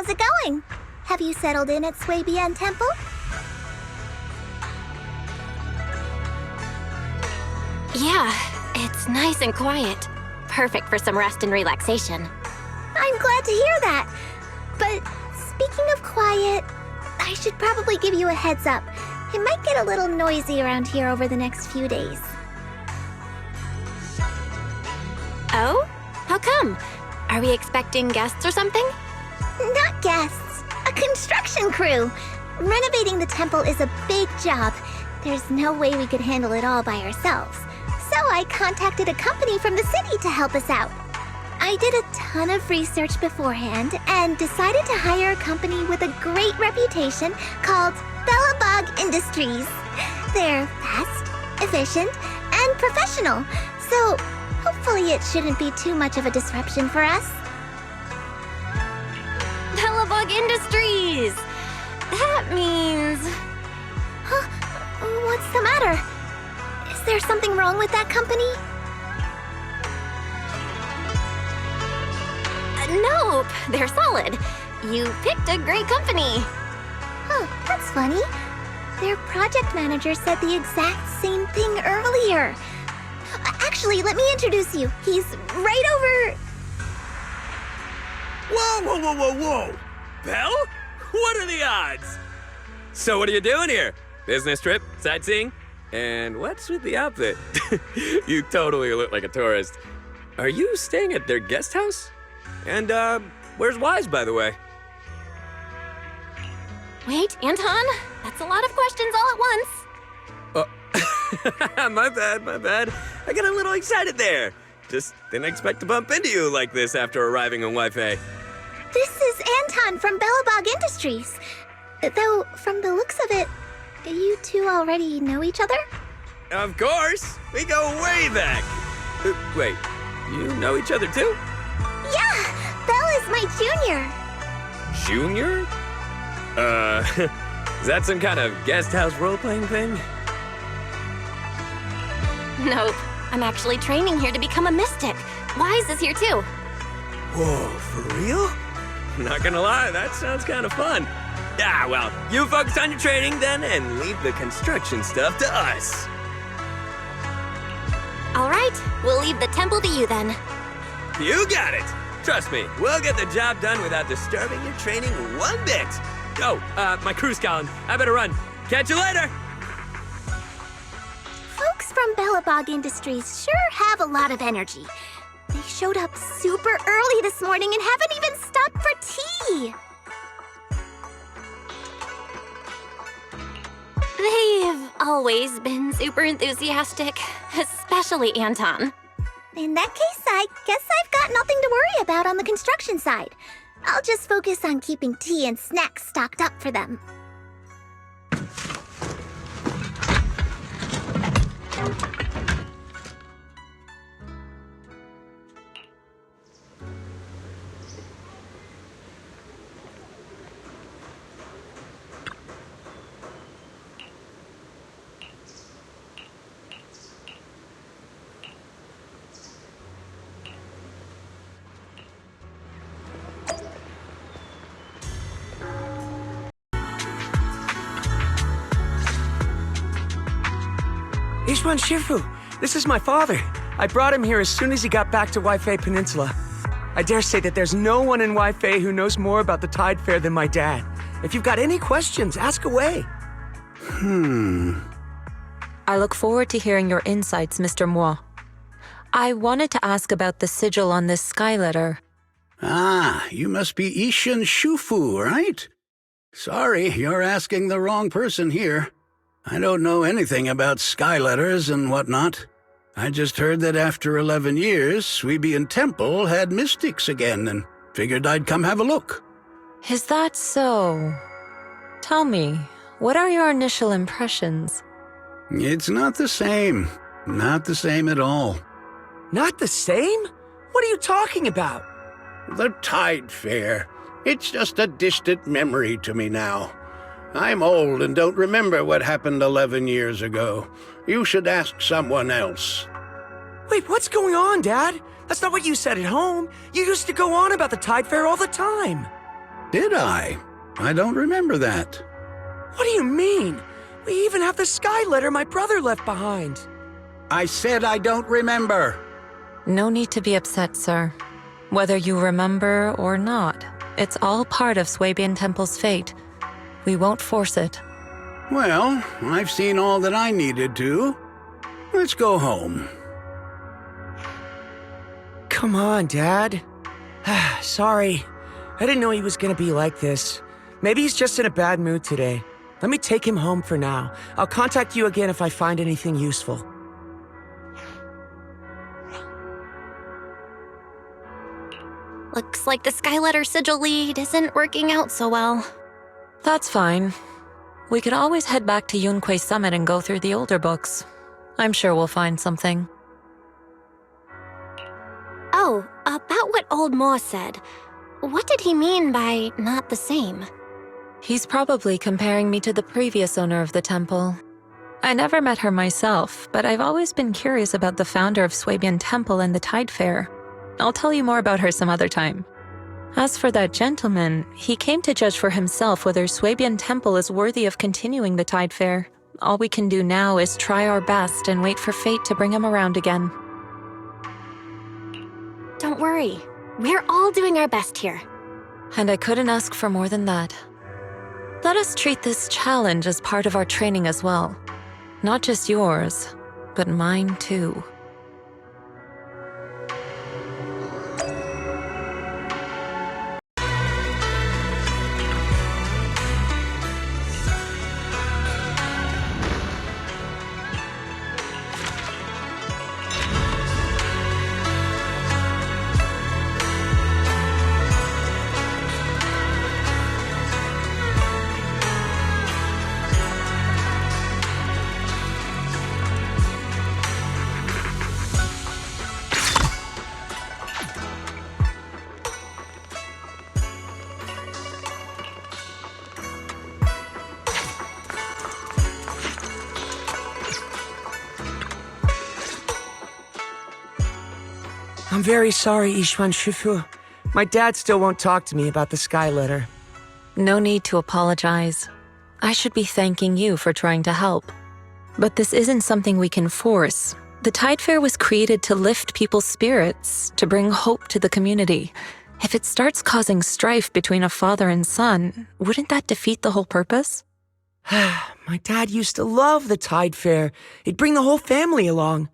How's it going? Have you settled in at Suibian Temple? Yeah, it's nice and quiet. Perfect for some rest and relaxation. I'm glad to hear that. But speaking of quiet, I should probably give you a heads up. It might get a little noisy around here over the next few days. Oh? How come? Are we expecting guests or something? Not guests, a construction crew. Renovating the temple is a big job. There's no way we could handle it all by ourselves. So I contacted a company from the city to help us out. I did a ton of research beforehand and decided to hire a company with a great reputation called Bellabog Industries. They're fast, efficient, and professional, so hopefully it shouldn't be too much of a disruption for us. Bellabog Industries! That means... Huh? What's the matter? Is there something wrong with that company? Nope, they're solid. You picked a great company. Huh, that's funny. Their project manager said the exact same thing earlier. Actually, let me introduce you. He's right over... Whoa! Belle? What are the odds? So what are you doing here? Business trip? Sightseeing? And what's with the outfit? You totally look like a tourist. Are you staying at their guest house? And, where's Wise, by the way? Wait, Anton? That's a lot of questions all at once. My bad. I got a little excited there. Just didn't expect to bump into you like this after arriving on Wi-Fi. This is Anton from Bellabog Industries. Though, from the looks of it, you two already know each other? Of course! We go way back! Wait, you know each other too? Yeah! Belle is my junior. Junior? Is that some kind of guest house role-playing thing? Nope. I'm actually training here to become a mystic. Wise is here too. Whoa, for real? Not gonna lie, that sounds kind of fun. Ah, well, you focus on your training then and leave the construction stuff to us. All right, we'll leave the temple to you then. You got it! Trust me, we'll get the job done without disturbing your training one bit. Oh, my crew's calling. I better run. Catch you later! Folks from Bellabog Industries sure have a lot of energy. They showed up super early this morning and haven't even stopped for tea. They've always been super enthusiastic, especially Anton. In that case, I guess I've got nothing to worry about on the construction side. I'll just focus on keeping tea and snacks stocked up for them. Yixuan Shifu, this is my father. I brought him here as soon as he got back to Waifei Peninsula. I dare say that there's no one in Waifei who knows more about the Tide Fair than my dad. If you've got any questions, ask away. I look forward to hearing your insights, Mr. Moi. I wanted to ask about the sigil on this sky letter. Ah, you must be Yixuan Shifu, right? Sorry, you're asking the wrong person here. I don't know anything about sky letters and whatnot. I just heard that after 11 years, Suibian Temple had mystics again and figured I'd come have a look. Is that so? Tell me, what are your initial impressions? It's not the same. Not the same at all. Not the same? What are you talking about? The Tide Fair. It's just a distant memory to me now. I'm old and don't remember what happened 11 years ago. You should ask someone else. Wait, what's going on, Dad? That's not what you said at home. You used to go on about the Tide Fair all the time. Did I? I don't remember that. What do you mean? We even have the sky letter my brother left behind. I said I don't remember. No need to be upset, sir. Whether you remember or not, it's all part of Suibian Temple's fate. We won't force it. Well, I've seen all that I needed to. Let's go home. Come on, Dad. Sorry. I didn't know he was gonna be like this. Maybe he's just in a bad mood today. Let me take him home for now. I'll contact you again if I find anything useful. Looks like the Skyletter sigil lead isn't working out so well. That's fine. We could always head back to Yunquay Summit and go through the older books. I'm sure we'll find something. Oh, about what old Mo said. What did he mean by not the same? He's probably comparing me to the previous owner of the temple. I never met her myself, but I've always been curious about the founder of Suibian Temple and the Tide Fair. I'll tell you more about her some other time. As for that gentleman, he came to judge for himself whether Suibian Temple is worthy of continuing the Tide Fair. All we can do now is try our best and wait for fate to bring him around again. Don't worry. We're all doing our best here. And I couldn't ask for more than that. Let us treat this challenge as part of our training as well. Not just yours, but mine too. I'm very sorry, Yixuan Shifu. My dad still won't talk to me about the sky letter. No need to apologize. I should be thanking you for trying to help. But this isn't something we can force. The Tide Fair was created to lift people's spirits, to bring hope to the community. If it starts causing strife between a father and son, wouldn't that defeat the whole purpose? My dad used to love the Tide Fair. He'd bring the whole family along.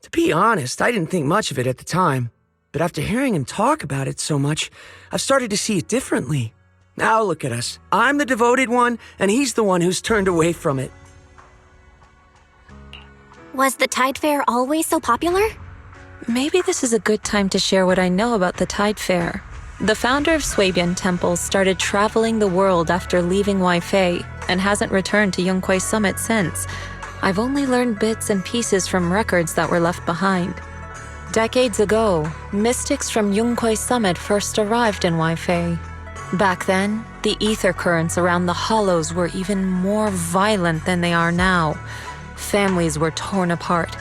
To be honest, I didn't think much of it at the time. But after hearing him talk about it so much, I've started to see it differently. Now look at us. I'm the devoted one, and he's the one who's turned away from it. Was the Tide Fair always so popular? Maybe this is a good time to share what I know about the Tide Fair. The founder of Suibian Temple started traveling the world after leaving Waifei and hasn't returned to Yunquay Summit since. I've only learned bits and pieces from records that were left behind. Decades ago, mystics from Yunquay Summit first arrived in Waifei. Back then, the ether currents around the hollows were even more violent than they are now. Families were torn apart.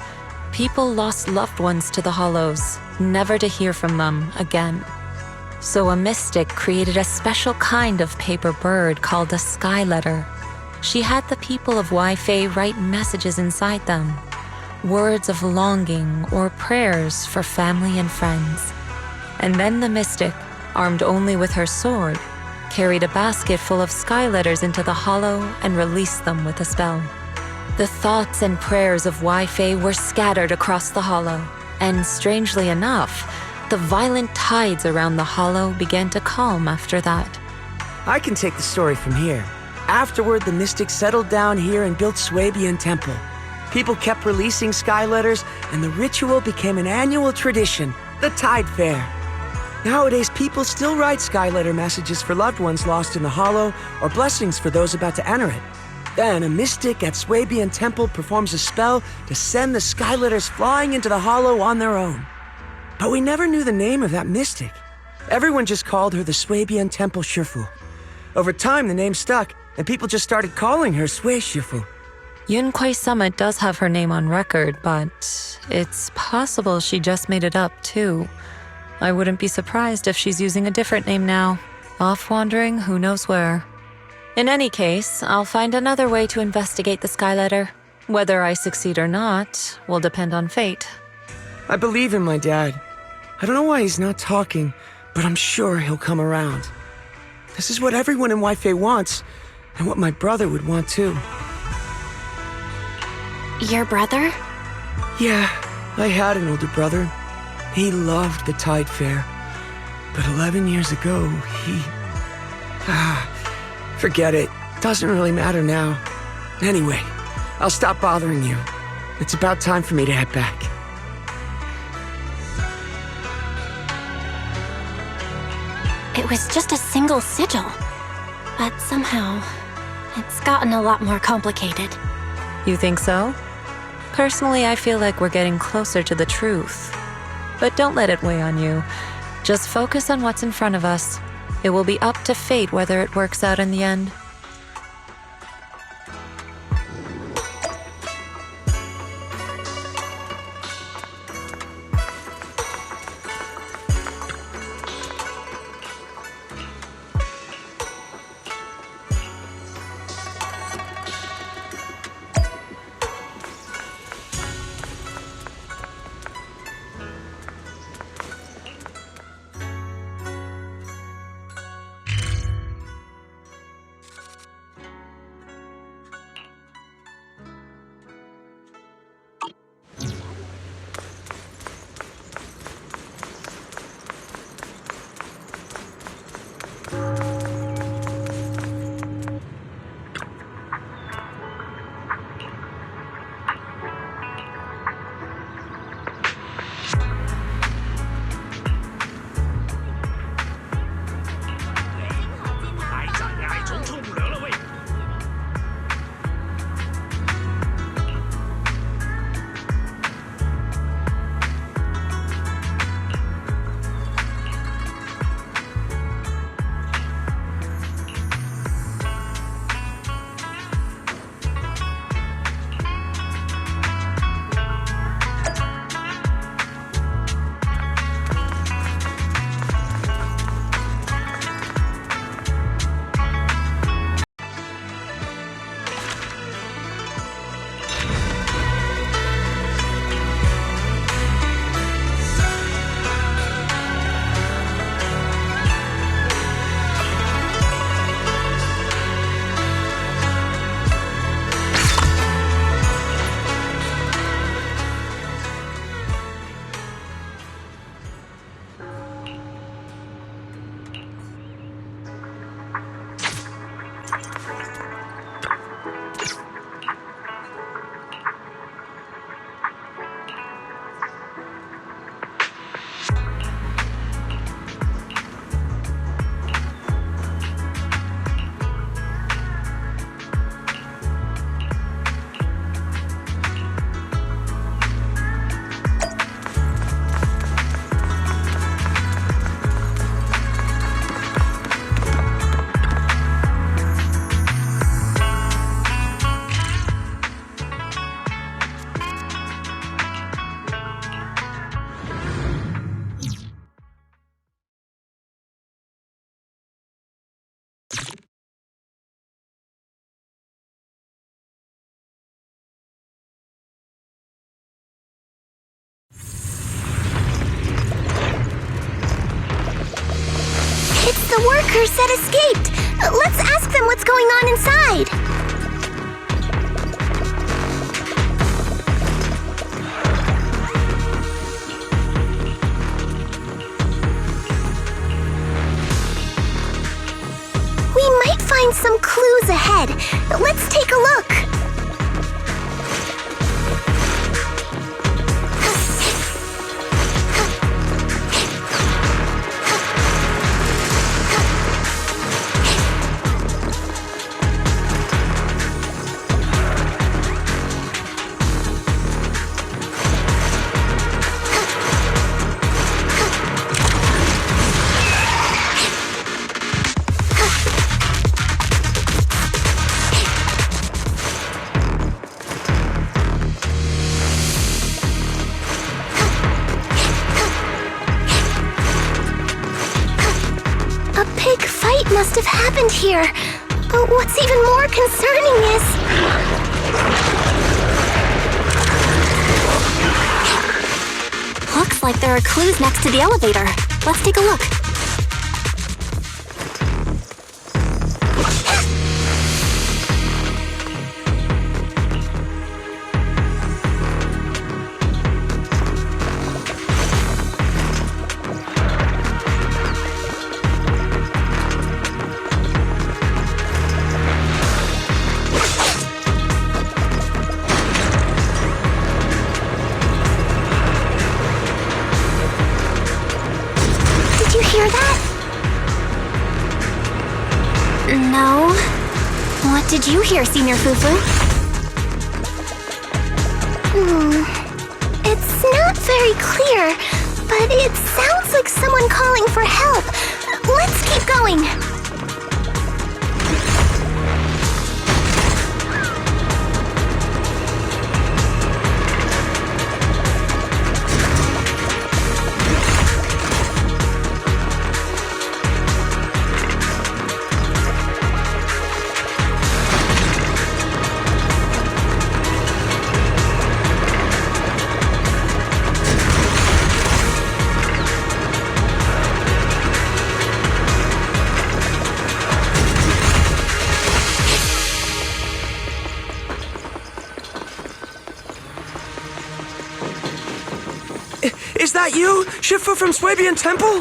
People lost loved ones to the hollows, never to hear from them again. So a mystic created a special kind of paper bird called a sky letter. She had the people of Waifei write messages inside them, words of longing or prayers for family and friends. And then the mystic, armed only with her sword, carried a basket full of sky letters into the hollow and released them with a spell. The thoughts and prayers of Waifei were scattered across the hollow, and strangely enough, the violent tides around the hollow began to calm after that. I can take the story from here. Afterward, the mystics settled down here and built Suibian Temple. People kept releasing sky letters, and the ritual became an annual tradition, the Tide Fair. Nowadays, people still write sky letter messages for loved ones lost in the hollow or blessings for those about to enter it. Then, a mystic at Suibian Temple performs a spell to send the sky letters flying into the hollow on their own. But we never knew the name of that mystic. Everyone just called her the Suibian Temple Shifu. Over time, the name stuck, and people just started calling her Sui Shifu. Yunquay Summit does have her name on record, but it's possible she just made it up, too. I wouldn't be surprised if she's using a different name now. Off wandering who knows where. In any case, I'll find another way to investigate the sky letter. Whether I succeed or not will depend on fate. I believe in my dad. I don't know why he's not talking, but I'm sure he'll come around. This is what everyone in Wi-Fi wants, and what my brother would want too. Your brother? Yeah, I had an older brother. He loved the Tide Fair. But 11 years ago, he... forget it. Doesn't really matter now. Anyway, I'll stop bothering you. It's about time for me to head back. It was just a single sigil. But somehow, it's gotten a lot more complicated. You think so? Personally, I feel like we're getting closer to the truth. But don't let it weigh on you. Just focus on what's in front of us. It will be up to fate whether it works out in the end. The workers that escaped! Let's ask them what's going on inside! We might find some clues ahead. Let's take a look! earthquake must have happened here. But what's even more concerning is... Looks like there are clues next to the elevator. Let's take a look. Did you hear that? No. What did you hear, Senior Fufu? It's not very clear, but it sounds like someone calling for help. Let's keep going. Is that you, Shifu from Suibian Temple?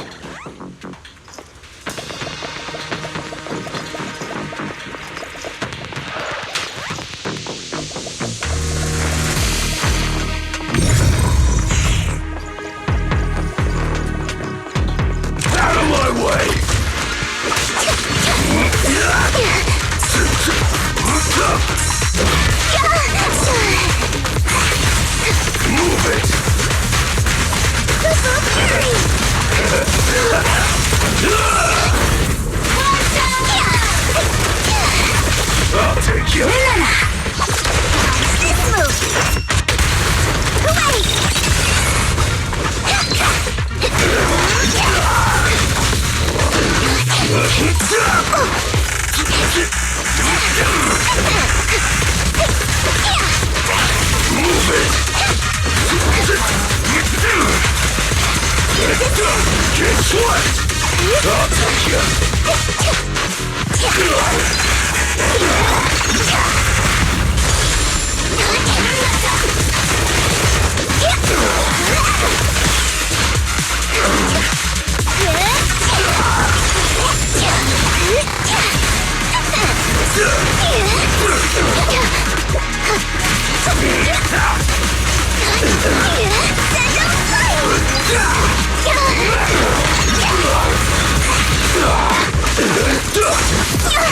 Out of my way! Move it! I'll take you! This move! Away! Move it! Guess what? I'll take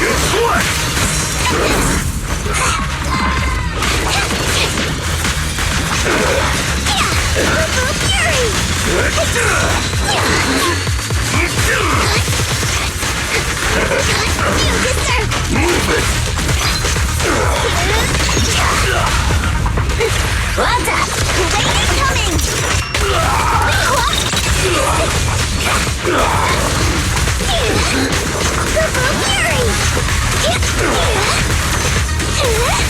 Guess what? Move it! What's up? Rain is coming! Fury!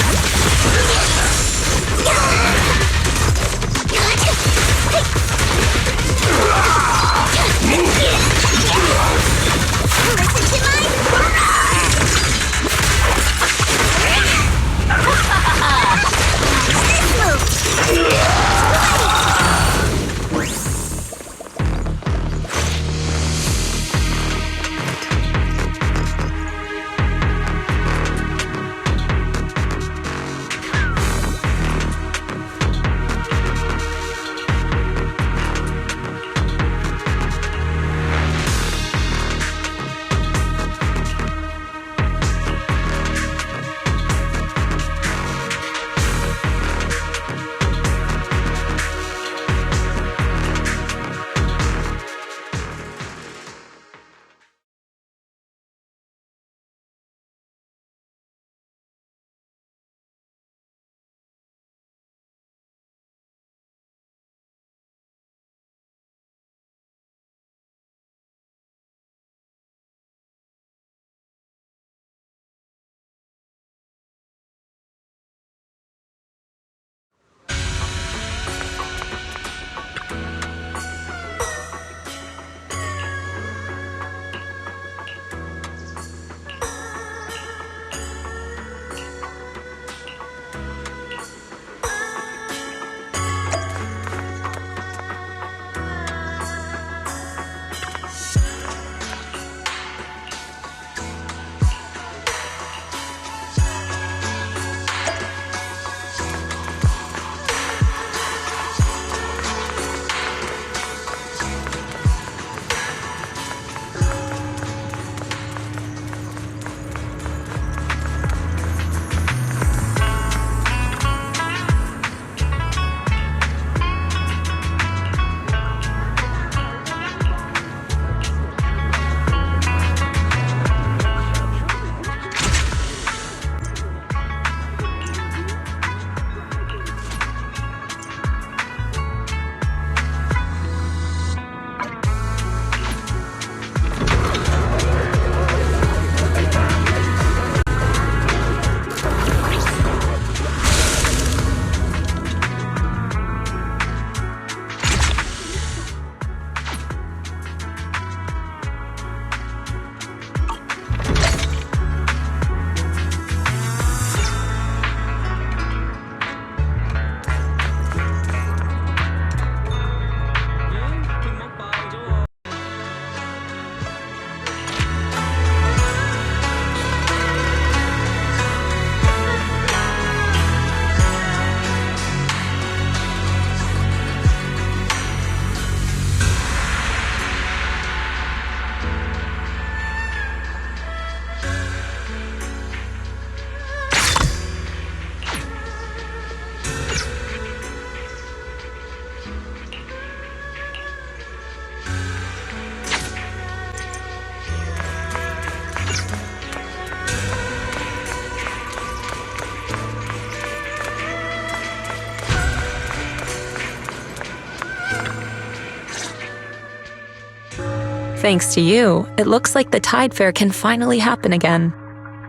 Thanks to you, it looks like the Tide Fair can finally happen again.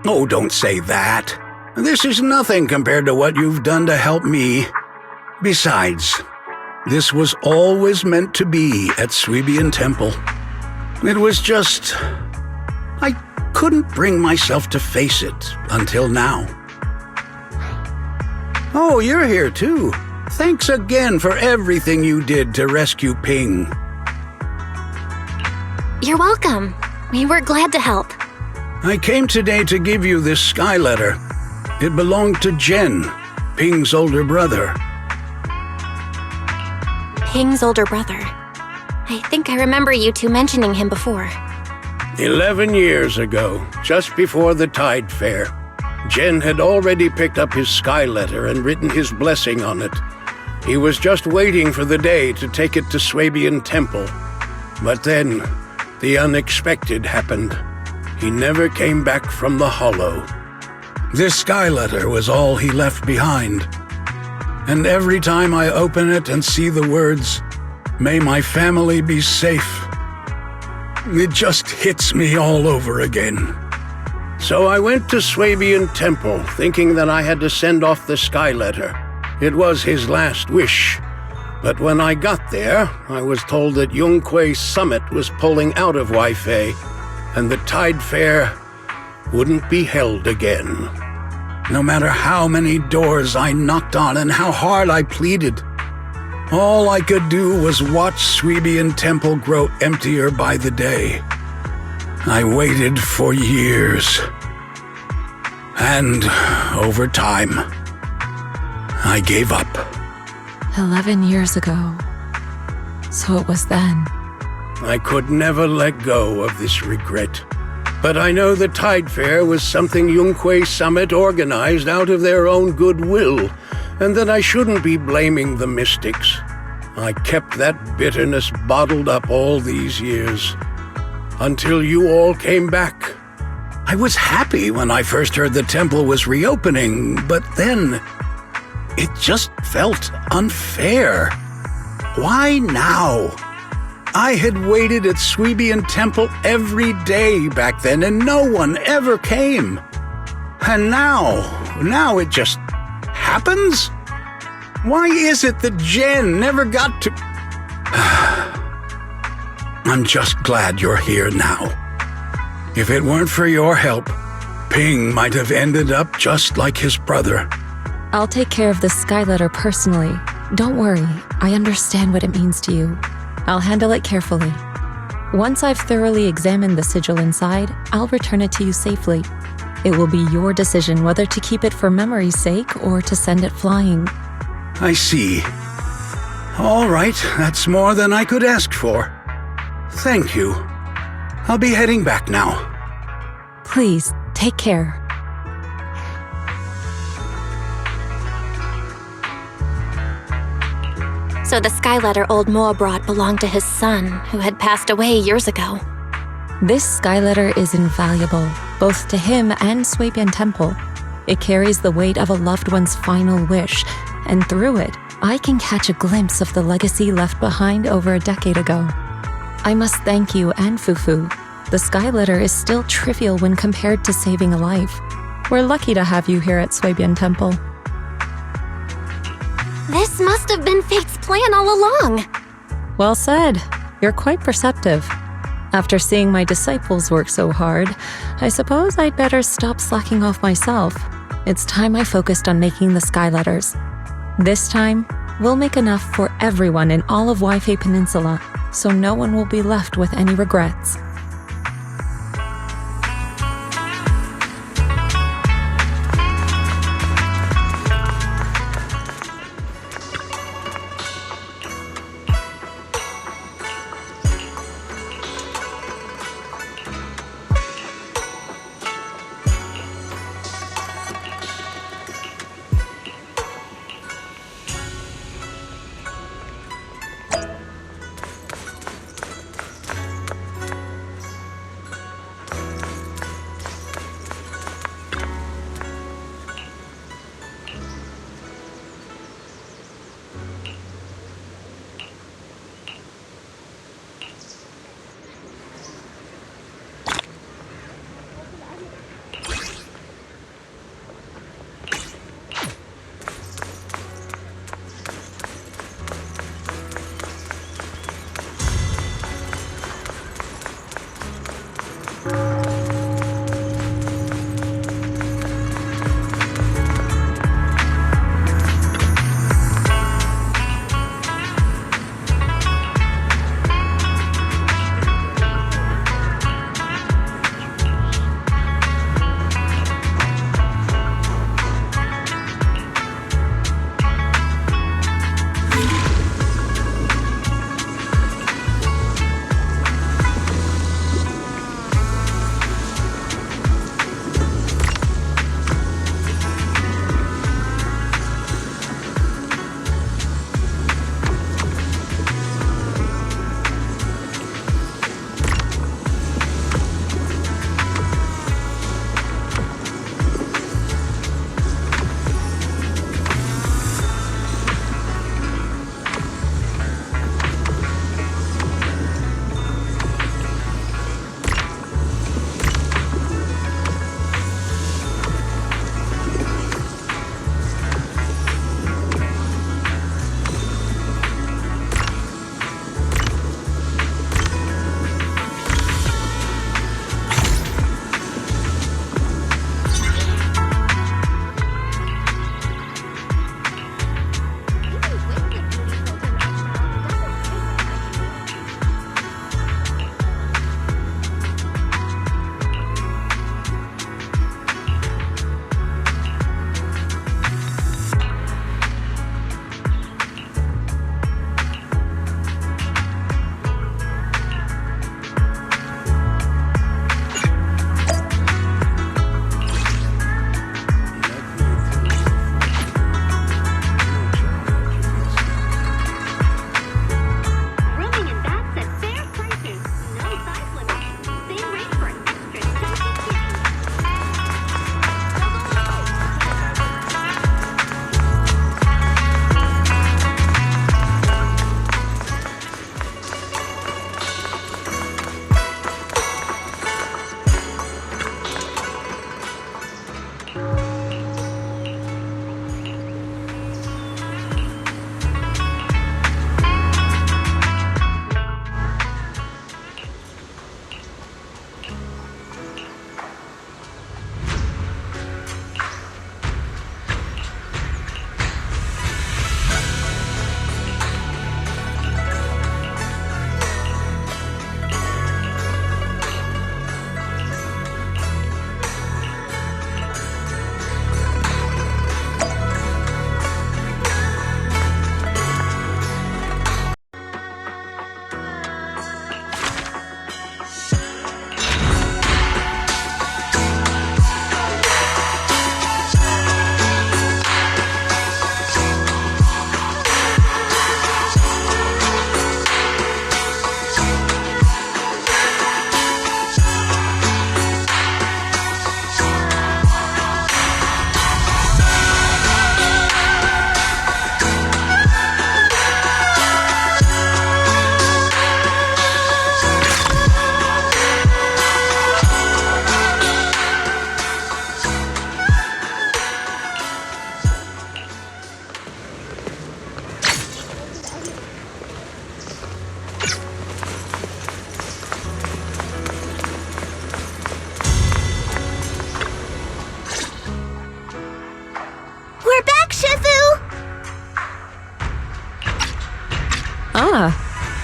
Oh, don't say that. This is nothing compared to what you've done to help me. Besides, this was always meant to be at Suibian Temple. It was just... I couldn't bring myself to face it until now. Oh, you're here too. Thanks again for everything you did to rescue Ping. You're welcome. We were glad to help. I came today to give you this sky letter. It belonged to Jen, Ping's older brother. Ping's older brother. I think I remember you two mentioning him before. 11 years ago, just before the Tide Fair, Jen had already picked up his sky letter and written his blessing on it. He was just waiting for the day to take it to Suibian Temple. But then, the unexpected happened. He never came back from the hollow. This sky letter was all he left behind. And every time I open it and see the words, "May my family be safe," it just hits me all over again. So I went to Suibian Temple, thinking that I had to send off the sky letter. It was his last wish. But when I got there, I was told that Yunquei Summit was pulling out of Waifei, and the Tide Fair wouldn't be held again. No matter how many doors I knocked on and how hard I pleaded, all I could do was watch Suibian Temple grow emptier by the day. I waited for years. And over time, I gave up. 11 years ago. So it was then. I could never let go of this regret. But I know the Tide Fair was something Yunquei Summit organized out of their own goodwill, and that I shouldn't be blaming the mystics. I kept that bitterness bottled up all these years, until you all came back. I was happy when I first heard the temple was reopening, but then it just felt unfair. Why now? I had waited at Suibian Temple every day back then, and no one ever came. And now it just happens? Why is it that Jen never got to... I'm just glad you're here now. If it weren't for your help, Ping might have ended up just like his brother. I'll take care of this sky letter personally. Don't worry, I understand what it means to you. I'll handle it carefully. Once I've thoroughly examined the sigil inside, I'll return it to you safely. It will be your decision whether to keep it for memory's sake or to send it flying. I see. All right, that's more than I could ask for. Thank you. I'll be heading back now. Please, take care. So the sky letter old Moa brought belonged to his son, who had passed away years ago. This sky letter is invaluable, both to him and Suibian Temple. It carries the weight of a loved one's final wish, and through it, I can catch a glimpse of the legacy left behind over a decade ago. I must thank you and Fufu. The sky letter is still trivial when compared to saving a life. We're lucky to have you here at Suibian Temple. This must have been Fate's plan all along. Well said. You're quite perceptive. After seeing my disciples work so hard, I suppose I'd better stop slacking off myself. It's time I focused on making the sky letters. This time, we'll make enough for everyone in all of Waifei Peninsula, so no one will be left with any regrets.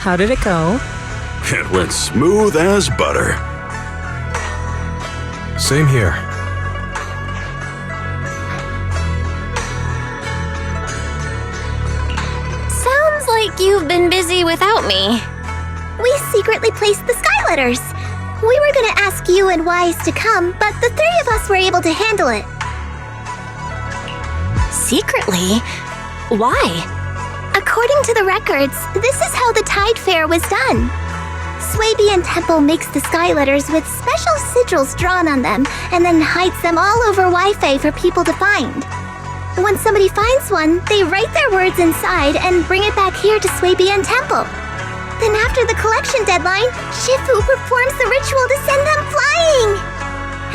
How did it go? It went smooth as butter. Same here. Sounds like you've been busy without me. We secretly placed the sky letters. We were gonna ask you and Wise to come, but the three of us were able to handle it. Secretly? Why? According to the records, this is how the Tide Fair was done. Suibian Temple makes the sky letters with special sigils drawn on them and then hides them all over Wi-Fi for people to find. When somebody finds one, they write their words inside and bring it back here to Suibian Temple. Then after the collection deadline, Shifu performs the ritual to send them flying!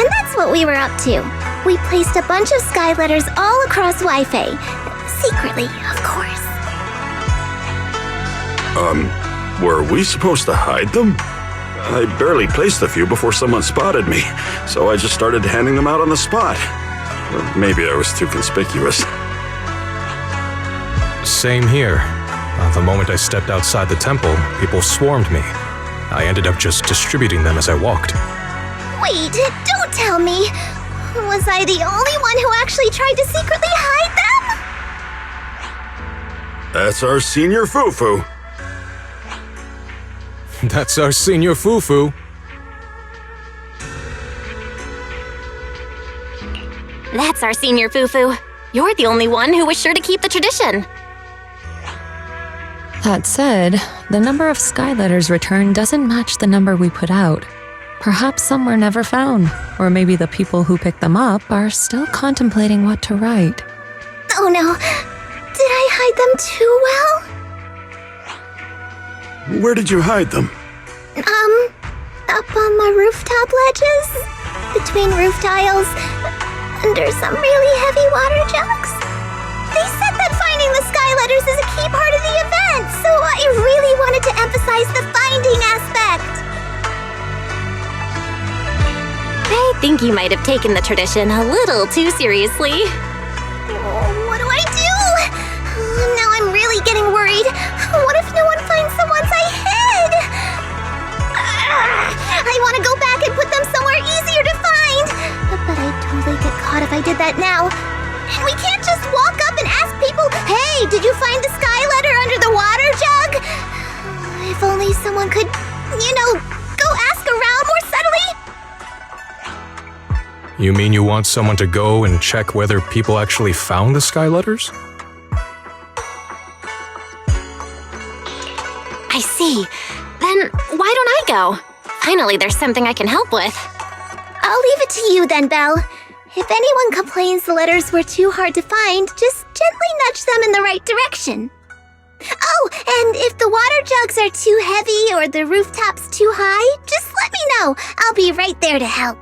And that's what we were up to. We placed a bunch of sky letters all across Wi-Fi. Secretly, of course. Were we supposed to hide them? I barely placed a few before someone spotted me, so I just started handing them out on the spot. Or maybe I was too conspicuous. Same here. The moment I stepped outside the temple, people swarmed me. I ended up just distributing them as I walked. Wait, don't tell me! Was I the only one who actually tried to secretly hide them? That's our senior Fufu. That's our senior Fufu. That's our senior Fufu. You're the only one who was sure to keep the tradition. That said, the number of sky letters returned doesn't match the number we put out. Perhaps some were never found, or maybe the people who picked them up are still contemplating what to write. Oh no, did I hide them too well? Where did you hide them? Up on the rooftop ledges, between roof tiles, under some really heavy water jugs. They said that finding the sky letters is a key part of the event, so I really wanted to emphasize the finding aspect. I think you might have taken the tradition a little too seriously. Oh, what do I do? Now I'm really getting worried. What if no one finds the ones I hid? I want to go back and put them somewhere easier to find. But I'd totally get caught if I did that now. And we can't just walk up and ask people, hey, did you find the sky letter under the water jug? If only someone could, go ask around more subtly. You mean you want someone to go and check whether people actually found the sky letters? I see. Then why don't I go? Finally, there's something I can help with. I'll leave it to you then, Belle. If anyone complains the letters were too hard to find, just gently nudge them in the right direction. Oh, and if the water jugs are too heavy or the rooftops too high, just let me know. I'll be right there to help.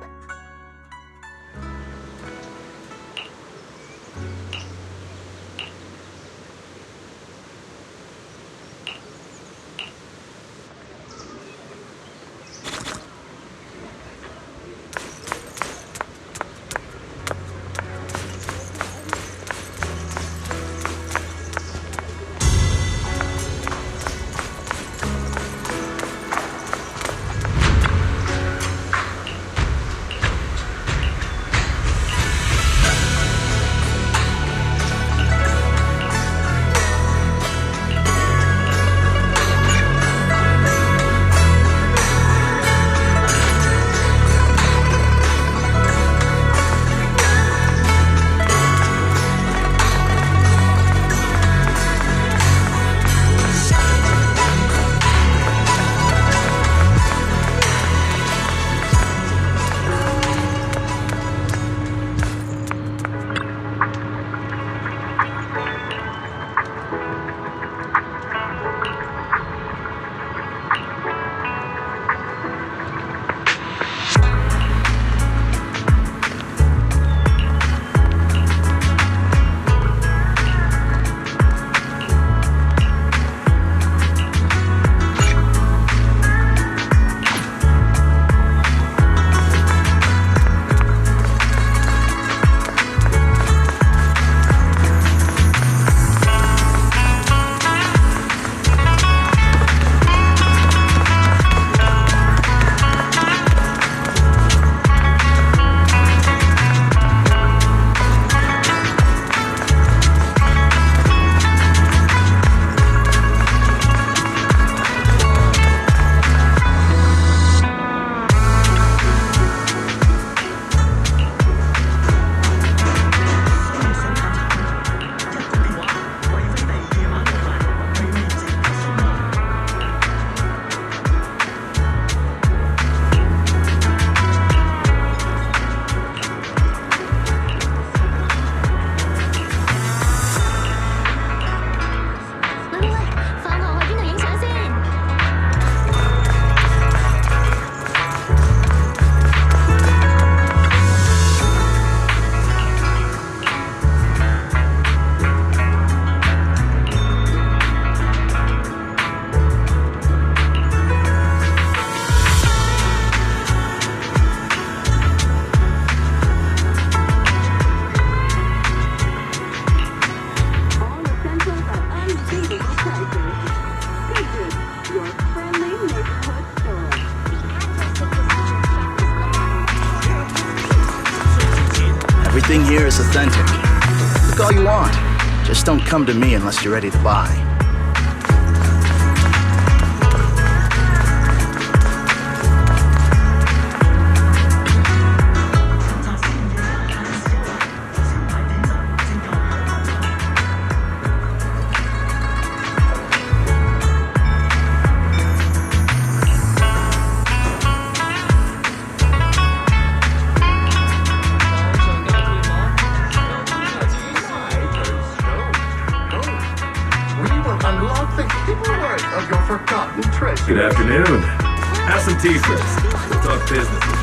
here is authentic. Look all you want. Just don't come to me unless you're ready to buy. Good afternoon. Have some tea first. We'll talk business.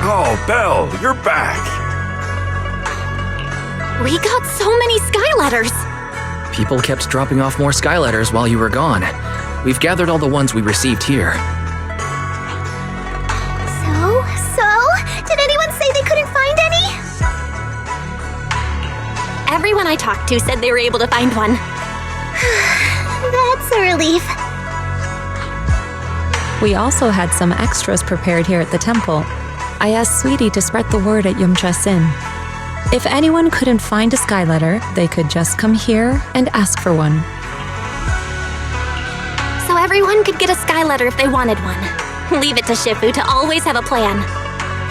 Oh, Belle, you're back. We got so many sky letters. People kept dropping off more sky letters while you were gone. We've gathered all the ones we received here. So? Did anyone say they couldn't find any? Everyone I talked to said they were able to find one. That's a relief. We also had some extras prepared here at the temple. I asked Sweetie to spread the word at Yumcha-sin. If anyone couldn't find a sky letter, they could just come here and ask for one. So everyone could get a sky letter if they wanted one. Leave it to Shifu to always have a plan.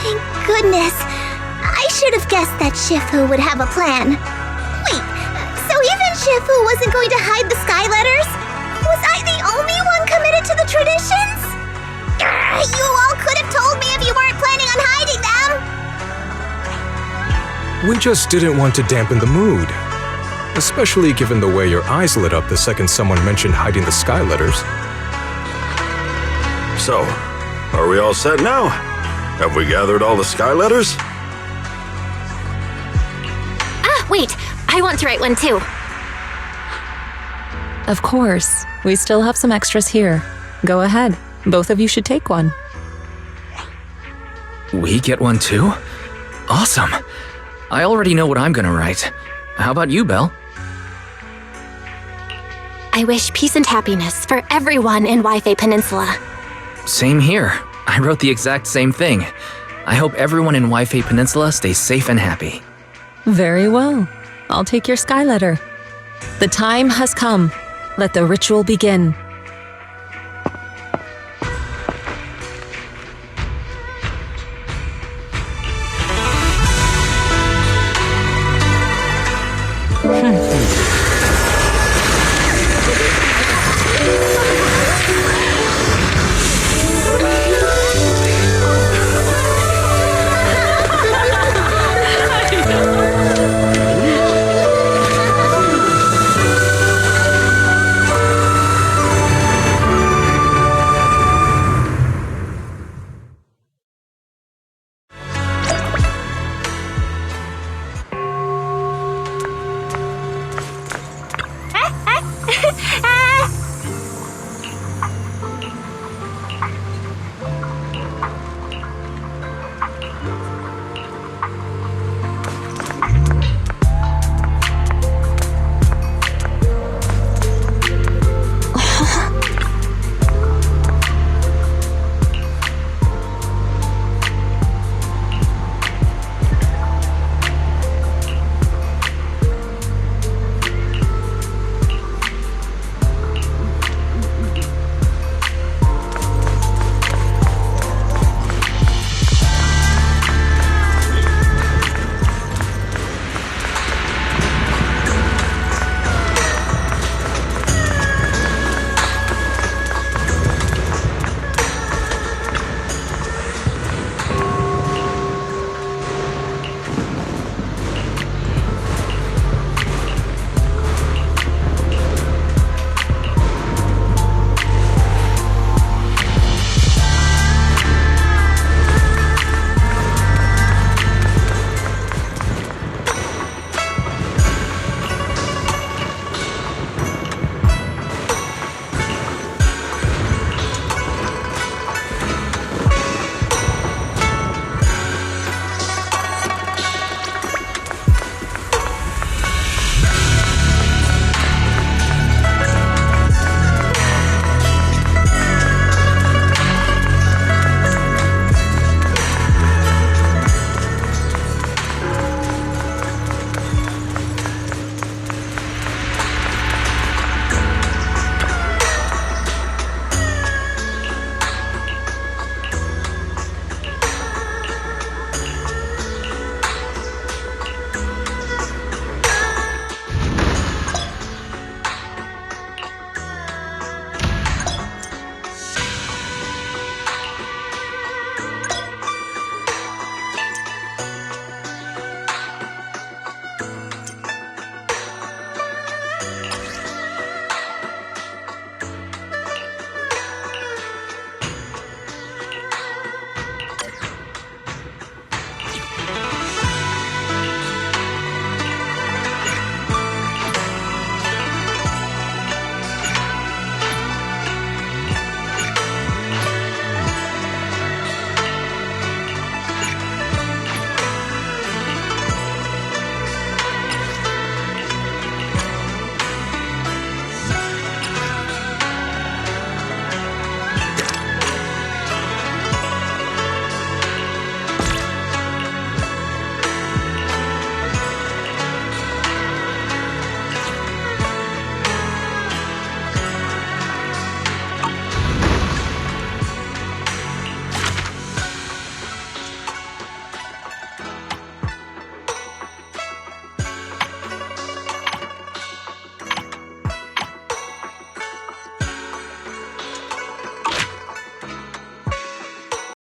Thank goodness. I should have guessed that Shifu would have a plan. Wait, so even Shifu wasn't going to hide the sky letters? Was I the only traditions? You all could have told me if you weren't planning on hiding them! We just didn't want to dampen the mood. Especially given the way your eyes lit up the second someone mentioned hiding the sky letters. So, are we all set now? Have we gathered all the sky letters? Ah, wait! I want to write one too. Of course. We still have some extras here. Go ahead. Both of you should take one. We get one too? Awesome. I already know what I'm gonna write. How about you, Belle? I wish peace and happiness for everyone in Wi-Fi Peninsula. Same here. I wrote the exact same thing. I hope everyone in Wi-Fi Peninsula stays safe and happy. Very well. I'll take your sky letter. The time has come. Let the ritual begin.